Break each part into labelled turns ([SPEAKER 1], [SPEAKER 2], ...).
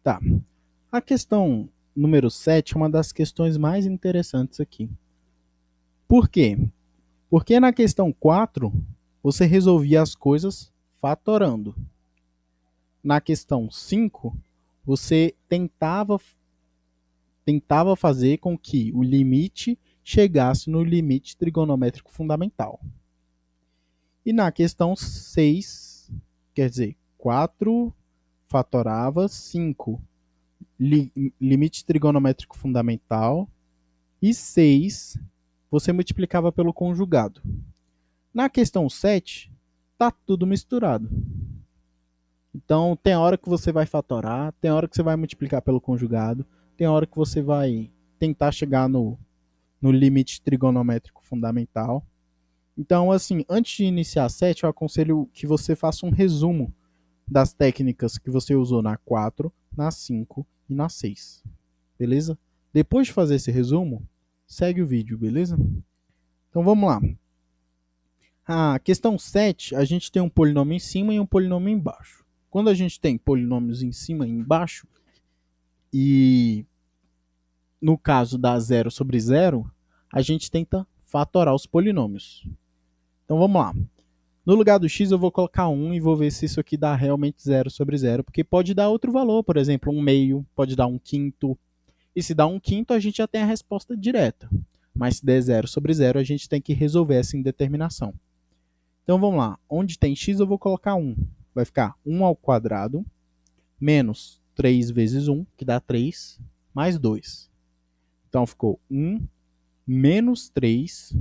[SPEAKER 1] Tá. A questão número 7 é uma das questões mais interessantes aqui. Por quê? Porque na questão 4, você resolvia as coisas fatorando. Na questão 5, você tentava fazer com que o limite chegasse no limite trigonométrico fundamental. E na questão 6, quer dizer, 4 fatorava 5, limite trigonométrico fundamental, e 6 você multiplicava pelo conjugado. Na questão 7, tá tudo misturado. Então, tem hora que você vai fatorar, tem hora que você vai multiplicar pelo conjugado, tem hora que você vai tentar chegar no limite trigonométrico fundamental. Então, assim, antes de iniciar a 7, eu aconselho que você faça um resumo das técnicas que você usou na 4, na 5 e na 6. Beleza? Depois de fazer esse resumo, segue o vídeo, beleza? Então vamos lá. A questão 7, a gente tem um polinômio em cima e um polinômio embaixo. Quando a gente tem polinômios em cima e embaixo, e no caso da 0 sobre 0, a gente tenta fatorar os polinômios. Então vamos lá. No lugar do x eu vou colocar 1 e vou ver se isso aqui dá realmente 0 sobre 0, porque pode dar outro valor, por exemplo, 1 meio, pode dar 1 quinto. E se dá 1 quinto, a gente já tem a resposta direta. Mas se der 0 sobre 0, a gente tem que resolver essa indeterminação. Então vamos lá. Onde tem x eu vou colocar 1. Vai ficar 1 ao quadrado menos 3 vezes 1, que dá 3, mais 2. Então ficou 1 menos 3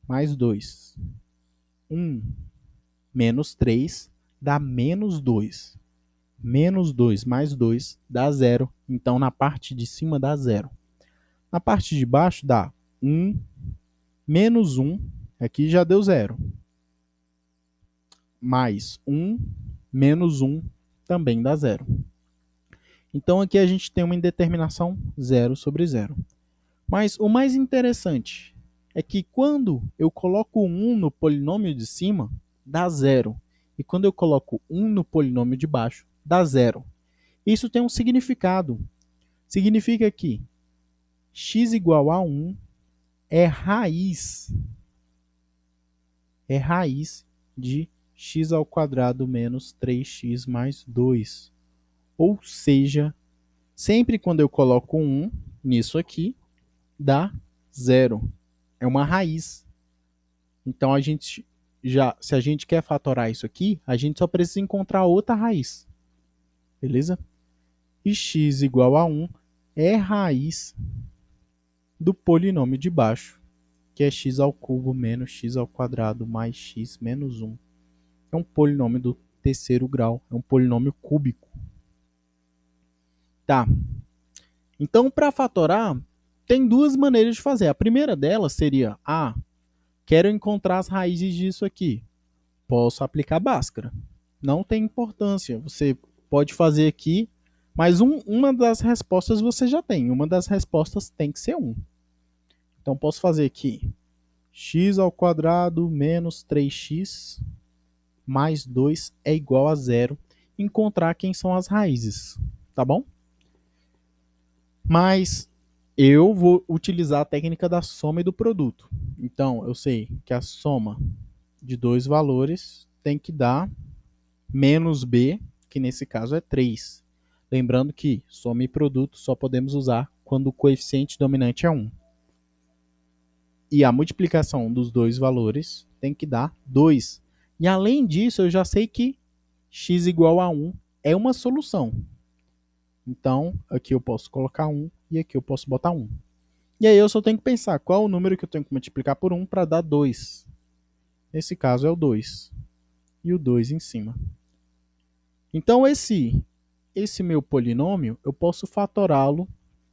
[SPEAKER 1] mais 2. 1 menos 3 dá menos 2. Menos 2 mais 2 dá 0. Então, na parte de cima dá 0. Na parte de baixo dá 1 menos 1. Aqui já deu 0. Mais 1 menos 1 também dá 0. Então, aqui a gente tem uma indeterminação 0 sobre 0. Mas o mais interessante é que quando eu coloco 1 no polinômio de cima, dá 0. E quando eu coloco 1 no polinômio de baixo, dá 0. Isso tem um significado. Significa que x igual a 1 é raiz de x ao quadrado menos 3x mais 2. Ou seja, sempre quando eu coloco 1 nisso aqui, dá 0. É uma raiz. Então, se a gente quer fatorar isso aqui, a gente só precisa encontrar outra raiz. Beleza? E x igual a 1 é raiz do polinômio de baixo, que é x ao cubo menos x ao quadrado mais x menos 1. É um polinômio do terceiro grau, é um polinômio cúbico. Tá. Então, para fatorar, tem duas maneiras de fazer. A primeira delas seria, quero encontrar as raízes disso aqui. Posso aplicar Bhaskara. Não tem importância. Você pode fazer aqui, mas uma das respostas você já tem. Uma das respostas tem que ser 1. Então, posso fazer aqui x ao quadrado menos 3x mais 2 é igual a 0. Encontrar quem são as raízes, tá bom? Mas eu vou utilizar a técnica da soma e do produto. Então, eu sei que a soma de dois valores tem que dar menos b, que nesse caso é 3. Lembrando que soma e produto só podemos usar quando o coeficiente dominante é 1. E a multiplicação dos dois valores tem que dar 2. E além disso, eu já sei que x igual a 1 é uma solução. Então, aqui eu posso colocar 1 e aqui eu posso botar 1. E aí eu só tenho que pensar qual o número que eu tenho que multiplicar por 1 para dar 2. Nesse caso é o 2. E o 2 em cima. Então, esse meu polinômio, eu posso fatorá-lo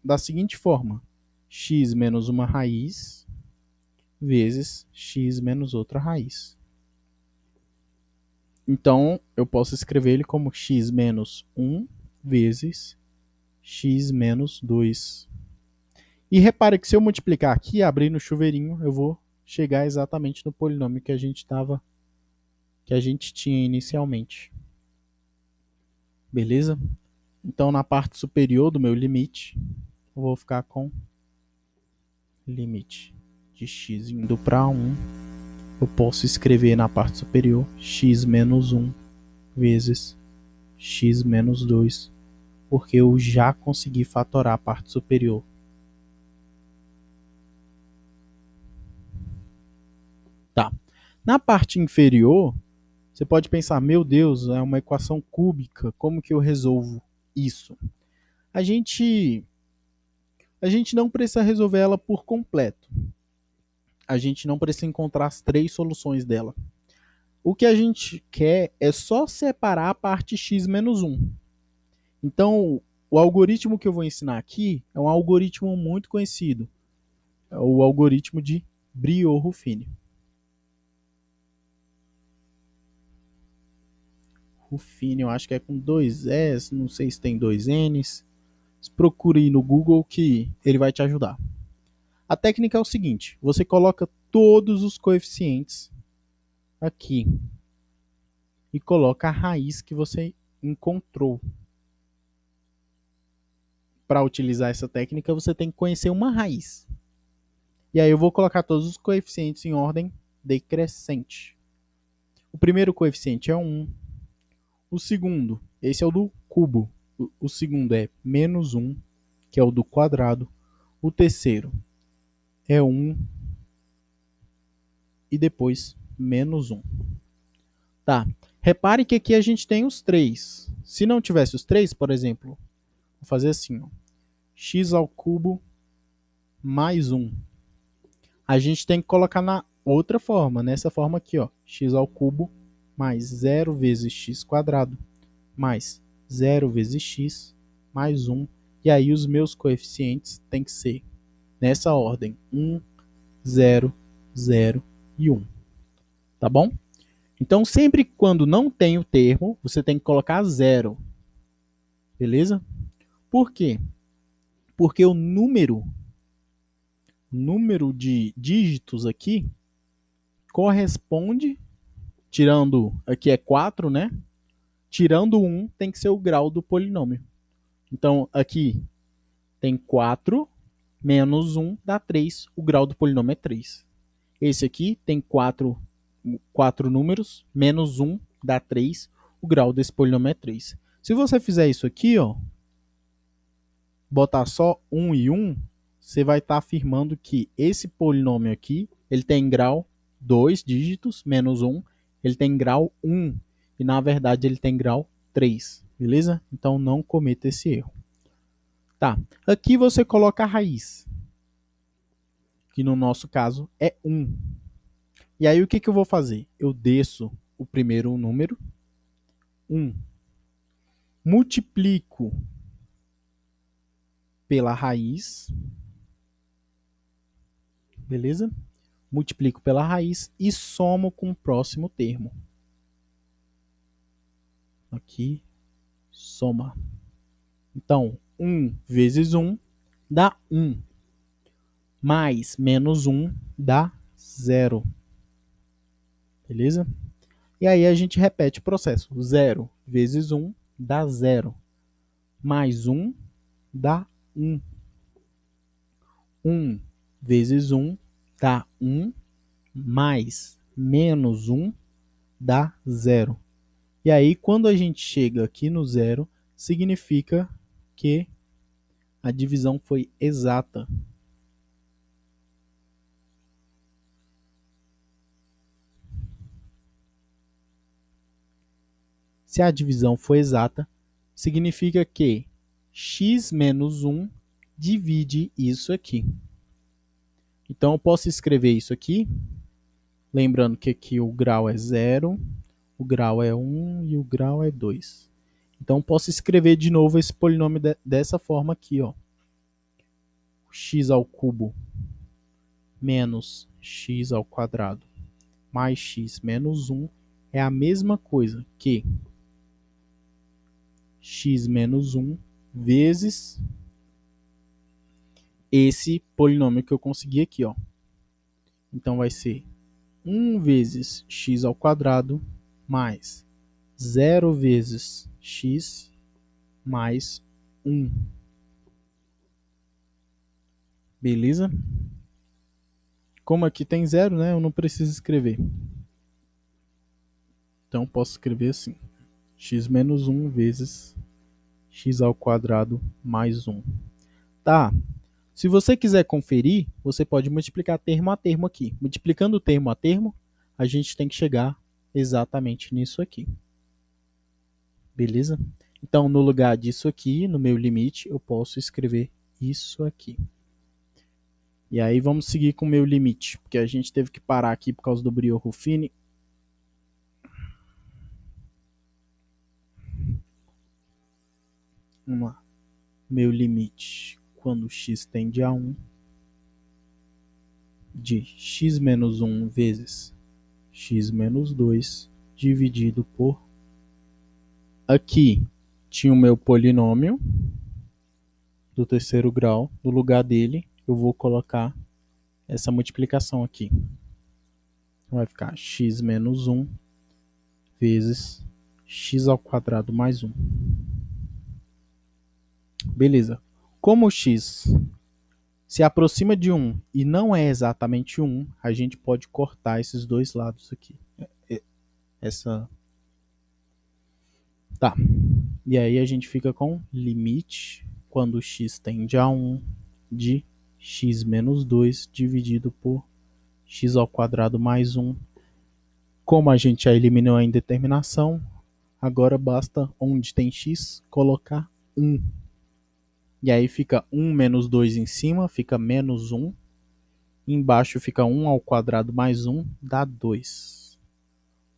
[SPEAKER 1] da seguinte forma. X menos uma raiz vezes x menos outra raiz. Então, eu posso escrever ele como x menos 1 vezes x menos 2. E repare que se eu multiplicar aqui e abrir no chuveirinho, eu vou chegar exatamente no polinômio que a gente tinha inicialmente. Beleza? Então, na parte superior do meu limite, eu vou ficar com limite de x indo para 1. Eu posso escrever na parte superior x menos 1 vezes x menos 2, porque eu já consegui fatorar a parte superior. Tá. Na parte inferior, você pode pensar, meu Deus, é uma equação cúbica, como que eu resolvo isso? A gente não precisa resolver ela por completo. A gente não precisa encontrar as 3 soluções dela. O que a gente quer é só separar a parte x menos 1. Então, o algoritmo que eu vou ensinar aqui é um algoritmo muito conhecido. É o algoritmo de Brillouin-Ruffini. Ruffini, eu acho que é com 2 S, não sei se tem 2 N's. Procure aí no Google que ele vai te ajudar. A técnica é o seguinte, você coloca todos os coeficientes aqui e coloca a raiz que você encontrou. Para utilizar essa técnica, você tem que conhecer uma raiz. E aí eu vou colocar todos os coeficientes em ordem decrescente. O primeiro coeficiente é 1. O segundo, esse é o do cubo. O segundo é menos 1, que é o do quadrado. O terceiro é 1 e depois menos 1. Tá. Repare que aqui a gente tem os 3. Se não tivesse os 3, por exemplo, vou fazer assim, ó, x ao cubo mais 1. A gente tem que colocar na outra forma, nessa forma aqui, ó, x ao cubo mais 0 vezes x quadrado mais 0 vezes x mais 1. E aí os meus coeficientes têm que ser nessa ordem, 1, 0, 0 e 1. Tá bom? Então, sempre quando não tem o termo, você tem que colocar 0. Beleza? Por quê? Porque o número de dígitos aqui corresponde, tirando, aqui é 4, né? Tirando 1, tem que ser o grau do polinômio. Então, aqui tem 4 menos 1 dá 3, o grau do polinômio é 3. Esse aqui tem 4 números, menos 1 dá 3, o grau desse polinômio é 3. Se você fizer isso aqui, ó, botar só 1 e 1, você vai estar afirmando que esse polinômio aqui, ele tem grau 2 dígitos, menos 1, ele tem grau 1, e na verdade ele tem grau 3, beleza? Então não cometa esse erro. Tá, aqui você coloca a raiz, que no nosso caso é 1. E aí o que eu vou fazer? Eu desço o primeiro número, 1, multiplico pela raiz, beleza? Multiplico pela raiz e somo com o próximo termo. Aqui, soma. Então, 1 vezes 1 dá 1. Mais menos 1 dá 0. Beleza? E aí a gente repete o processo. 0 vezes 1 dá 0. Mais 1 dá 1. 1 vezes 1 dá 1. Mais menos 1 dá 0. E aí, quando a gente chega aqui no 0, significa que a divisão foi exata. Se a divisão foi exata, significa que x menos 1 divide isso aqui. Então, eu posso escrever isso aqui, lembrando que aqui o grau é 0, o grau é 1 e o grau é 2. Então, posso escrever de novo esse polinômio dessa forma aqui, ó. X ao cubo menos x ao quadrado mais x menos 1 é a mesma coisa que x menos 1 vezes esse polinômio que eu consegui aqui, ó. Então, vai ser 1 vezes x² mais 0 vezes x mais 1. Beleza? Como aqui tem 0, né, eu não preciso escrever. Então, posso escrever assim. X menos 1 vezes x ao quadrado mais 1. Tá. Se você quiser conferir, você pode multiplicar termo a termo aqui. Multiplicando termo a termo, a gente tem que chegar exatamente nisso aqui. Beleza? Então, no lugar disso aqui, no meu limite, eu posso escrever isso aqui. E aí vamos seguir com o meu limite, porque a gente teve que parar aqui por causa do Brio-Ruffini. Vamos lá. Meu limite, quando x tende a 1, de x menos 1 vezes x menos 2 dividido por... Aqui tinha o meu polinômio do terceiro grau. No lugar dele, eu vou colocar essa multiplicação aqui. Vai ficar x menos 1 vezes x ao quadrado mais 1. Beleza. Como o x se aproxima de 1 e não é exatamente 1, a gente pode cortar esses dois lados aqui. Essa... Tá. E aí a gente fica com limite, quando x tende a 1, de x menos 2 dividido por x ao quadrado mais 1. Como a gente já eliminou a indeterminação, agora basta, onde tem x, colocar 1. E aí fica 1 menos 2 em cima, fica menos 1. Embaixo fica 1 ao quadrado mais 1, dá 2.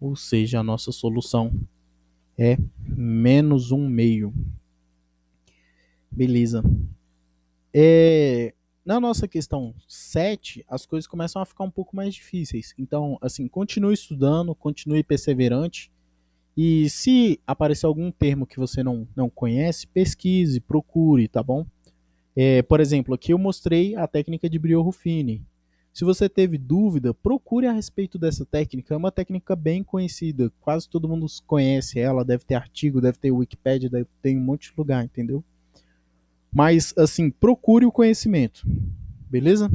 [SPEAKER 1] Ou seja, a nossa solução é menos 1 meio. Beleza. Na nossa questão 7, as coisas começam a ficar um pouco mais difíceis. Então, assim, continue estudando, continue perseverante. E se aparecer algum termo que você não conhece, pesquise, procure, tá bom? Por exemplo, aqui eu mostrei a técnica de Brio-Ruffini. Se você teve dúvida, procure a respeito dessa técnica. É uma técnica bem conhecida. Quase todo mundo conhece ela. Deve ter artigo, deve ter Wikipédia, deve ter em um monte de lugar, entendeu? Mas, assim, procure o conhecimento. Beleza?